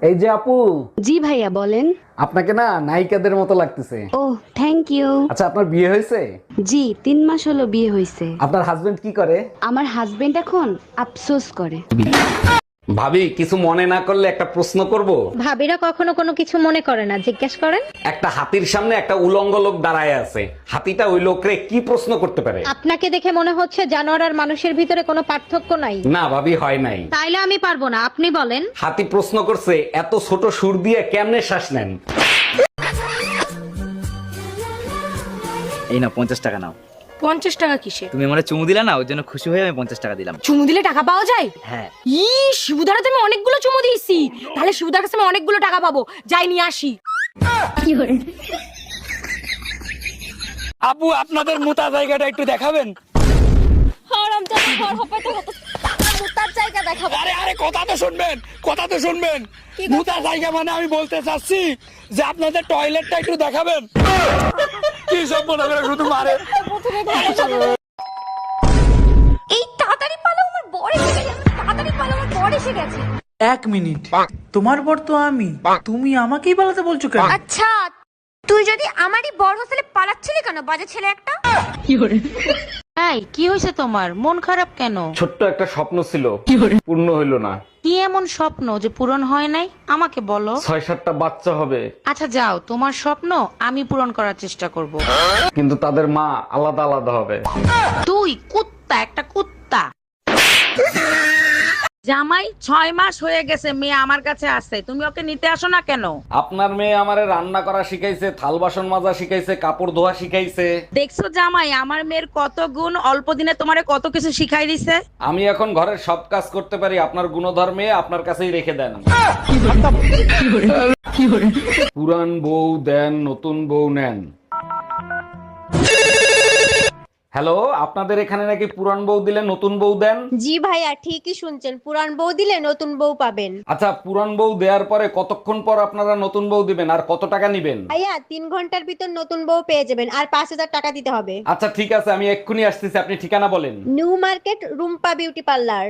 এই যে আপু, জি ভাইয়া বলেন। আপনাকে না নায়িকাদের মতো লাগতেছে। ও থ্যাংক ইউ। আচ্ছা, আপনার বিয়ে হয়েছে? জি 3 মাস হলো বিয়ে হয়েছে। আপনার হাজবেন্ড কি করে? আমার হাজবেন্ড এখন আফসোস করে। ভাবি, কিছু মনে না করলে একটা প্রশ্ন করব। ভাবিরা কখনো কোনো কিছু মনে করে না, জিজ্ঞেস করেন। একটা হাতির সামনে একটা উলঙ্গ লোক দাঁড়ায় আছে, হাতিটা ওই লোকরে কি প্রশ্ন করতে পারে? আপনাকে দেখে মনে হচ্ছে জানোয়ার আর মানুষের ভিতরে কোনো পার্থক্য নাই। না ভাবি, হয় নাই। তাইলে আমি পারবো না, আপনি বলেন। হাতি প্রশ্ন করছে, এত ছোট সুর দিয়ে কেমনে শ্বাস নেন? এই নাও 50 টাকা নাও। 50 টাকা কিসে? তুমি আমারে চুমু দিলা না, ওর জন্য খুশি হয়ে আমি 50 টাকা দিলাম। চুমু দিলে টাকা পাওয়া যায়? হ্যাঁ। শিবুদার তো আমি অনেকগুলো চুমু দিয়েছি, তাহলে শিবুদার কাছে আমি অনেকগুলো টাকা পাবো। যাই নিয়ে আসি। আপু, আপনাদের মোতা জায়গাটা একটু দেখাবেন? আরে আরে, কথা তো শুনবেন, কথা তো শুনবেন। মোতা জায়গা মানে আমি বলতে চাচ্ছি যে আপনাদের টয়লেটটা একটু দেখাবেন। কি সব মনে করে শুধু মারে। এই তাড়াতাড়ি পালো, আমার বর এসে গেছে। তাড়াতাড়ি পালো, আমার বর এসে গেছে। 1 মিনিট, তোমার বর তো আমি, তুমি আমাকেই পালাতে বলছো কেন? আচ্ছা, তুই যদি আমারই বর হোস্টেলে পালাচ্ছিলি কেন, বাজে ছেলে একটা? এই কি হয়েছে তোমার, মন খারাপ কেন? ছোট্ট একটা স্বপ্ন ছিল, পূর্ণ হইল না। কি এমন স্বপ্ন যে পূরণ হয় নাই আমাকে বলো। 6-7টা বাচ্চা হবে, আচ্ছা যাও, তোমার স্বপ্ন আমি পূরণ করার চেষ্টা করব। কিন্তু তাদের মা আলাদা আলাদা হবে। তুই কুত্তা, একটা কুত্তা। জামাই 6 মাস হয়ে গেছে, মেয়ে আমার কাছে আছে, তুমি ওকে নিতে আসো না কেন? আপনার মেয়ে আমারে রান্না করা শিখাইছে, থাল বাসন মাজা শিখাইছে, কাপড় ধোয়া শিখাইছে। দেখছো জামাই, আমার মেয়ের কত গুণ, অল্প দিনে তোমারে কত কিছু শিখাই দিছে। আমি এখন ঘরের সব কাজ করতে পারি, আপনার গুণধর্মে আপনার কাছেই রেখে দেন। পুরান বউ দেন, নতুন বউ নেন। হ্যালো, আপনাদের এখানে নাকি পুরান বউ দিলে নতুন বউ দেন? জি ভাইয়া, ঠিকই শুনছেন, পুরান বউ দিলে নতুন বউ পাবেন। আচ্ছা, পুরান বউ দেওয়ার পরে কতক্ষণ পর আপনারা নতুন বউ দিবেন আর কত টাকা নিবেন? ভাইয়া 3 ঘন্টার ভিতর নতুন বউ পেয়ে যাবেন, আর 5000 টাকা দিতে হবে। আচ্ছা ঠিক আছে, আমি এক্ষুনি আসতেছি, আপনি ঠিকানা বলেন। New market, Rumpa beauty parlour.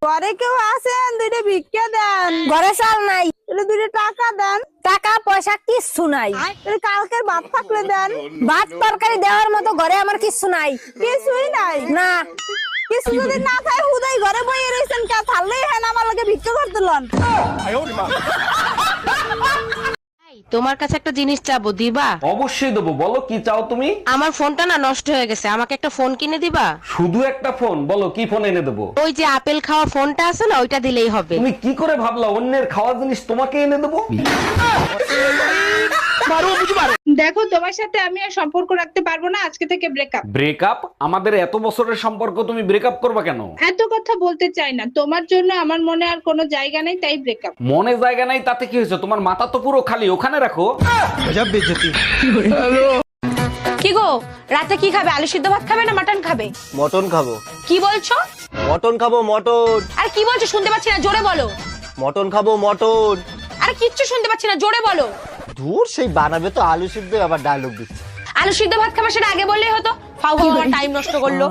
ঘরে কেউ আছেন? 2টা ভিক্ষা দেন। ঘরে চাল নাই, 2টা টাকা দেন। টাকা পয়সা কিচ্ছু নাই, কালকের ভাত থাকলে দেন। ভাত তরকারি দেওয়ার মতো ঘরে আমার কিচ্ছু নাই। কিছুই নাই না, কিছু যদি না খায় হুদাই ঘরে বইয়ে রয়েছেন, কে থাললেই হ্যাঁ আমার লগে ভিক্ষা করতে লন। তোমার কাছে একটা জিনিস চাবো, দিবা? অবশ্যই দেবো, বলো কি চাও তুমি? আমার ফোনটা না নষ্ট হয়ে গেছে, আমাকে একটা ফোন কিনে দিবা? শুধু একটা ফোন? বলো কি ফোন এনে দেবো? ওই যে আপেল খাওয়া ফোনটা আছে না, ওইটা দিলেই হবে। তুমি কি করে ভাবলা অন্যের খাওয়া জিনিস তোমাকে এনে দেবো? দেখো, তোমার সাথে আমি আর সম্পর্ক রাখতে পারবো না, আজকে থেকে ব্রেকআপ। ব্রেকআপ? আমাদের এত বছরের সম্পর্ক, তুমি ব্রেকআপ করবা কেন? এত কথা বলতে চাই না, তোমার জন্য আমার মনে আর কোনো জায়গা নেই, তাই ব্রেকআপ। মনে জায়গা নাই তাতে কি হয়েছে? তোমার মাথা তো পুরো খালি, ওখানে রাখো। কি গো, রাতে কি খাবে? আলু সিদ্ধ ভাত খাবে না মাটন খাবে? মটন খাবো। কি বলছো? মটন খাবো, মটন। আর কি বলছো শুনতে পাচ্ছি না, জোরে বলো। মটন খাবো, মটন। আরে কিচ্ছু শুনতে পাচ্ছি না, জোরে বলো। দূর, সেই বানাবে তো আলু সিদ্ধ, আবার ডায়লগ দিচ্ছে। আলু সিদ্ধ ভাত খাবে, সেটা আগে বললেই হতো। ফাউ ফাউ আমার টাইম নষ্ট করলো।